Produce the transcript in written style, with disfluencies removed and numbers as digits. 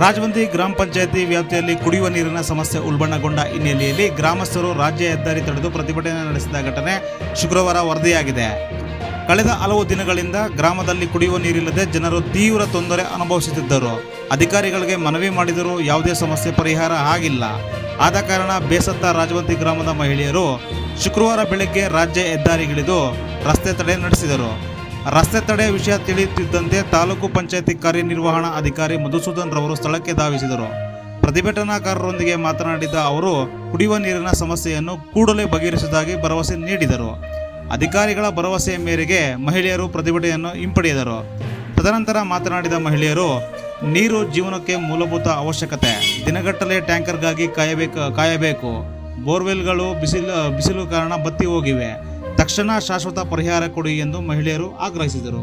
ರಾಜವಂತಿ ಗ್ರಾಮ ಪಂಚಾಯಿತಿ ವ್ಯಾಪ್ತಿಯಲ್ಲಿ ಕುಡಿಯುವ ನೀರಿನ ಸಮಸ್ಯೆ ಉಲ್ಬಣಗೊಂಡ ಹಿನ್ನೆಲೆಯಲ್ಲಿ ಗ್ರಾಮಸ್ಥರು ರಾಜ್ಯ ಹೆದ್ದಾರಿ ತಡೆದು ಪ್ರತಿಭಟನೆ ನಡೆಸಿದ ಘಟನೆ ಶುಕ್ರವಾರ ವರದಿಯಾಗಿದೆ. ಕಳೆದ ಹಲವು ದಿನಗಳಿಂದ ಗ್ರಾಮದಲ್ಲಿ ಕುಡಿಯುವ ನೀರಿಲ್ಲದೆ ಜನರು ತೀವ್ರ ತೊಂದರೆ ಅನುಭವಿಸುತ್ತಿದ್ದರು. ಅಧಿಕಾರಿಗಳಿಗೆ ಮನವಿ ಮಾಡಿದರೂ ಯಾವುದೇ ಸಮಸ್ಯೆ ಪರಿಹಾರ ಆಗಿಲ್ಲ. ಆದ ಕಾರಣ ಬೇಸತ್ತ ರಾಜವಂತಿ ಗ್ರಾಮದ ಮಹಿಳೆಯರು ಶುಕ್ರವಾರ ಬೆಳಗ್ಗೆ ರಾಜ್ಯ ಹೆದ್ದಾರಿಗಿಳಿದು ರಸ್ತೆ ತಡೆ ನಡೆಸಿದರು. ರಸ್ತೆ ತಡೆ ವಿಷಯ ತಿಳಿಯುತ್ತಿದ್ದಂತೆ ತಾಲೂಕು ಪಂಚಾಯಿತಿ ಕಾರ್ಯನಿರ್ವಹಣಾ ಅಧಿಕಾರಿ ಮಧುಸೂದನ್ ರವರು ಸ್ಥಳಕ್ಕೆ ಧಾವಿಸಿದರು. ಪ್ರತಿಭಟನಾಕಾರರೊಂದಿಗೆ ಮಾತನಾಡಿದ ಅವರು ಕುಡಿಯುವ ನೀರಿನ ಸಮಸ್ಯೆಯನ್ನು ಕೂಡಲೇ ಬಗೆಹರಿಸುವುದಾಗಿ ಭರವಸೆ ನೀಡಿದರು. ಅಧಿಕಾರಿಗಳ ಭರವಸೆಯ ಮೇರೆಗೆ ಮಹಿಳೆಯರು ಪ್ರತಿಭಟನೆಯನ್ನು ಹಿಂಪಡೆದರು. ತದನಂತರ ಮಾತನಾಡಿದ ಮಹಿಳೆಯರು, ನೀರು ಜೀವನಕ್ಕೆ ಮೂಲಭೂತ ಅವಶ್ಯಕತೆ. ದಿನಗಟ್ಟಲೆ ಟ್ಯಾಂಕರ್ಗಾಗಿ ಕಾಯಬೇಕು. ಬೋರ್ವೆಲ್ಗಳು ಬಿಸಿಲು ಕಾರಣ ಬತ್ತಿ ಹೋಗಿವೆ. ತಕ್ಷಣ ಶಾಶ್ವತ ಪರಿಹಾರ ಕೊಡಿ ಎಂದು ಮಹಿಳೆಯರು ಆಗ್ರಹಿಸಿದರು.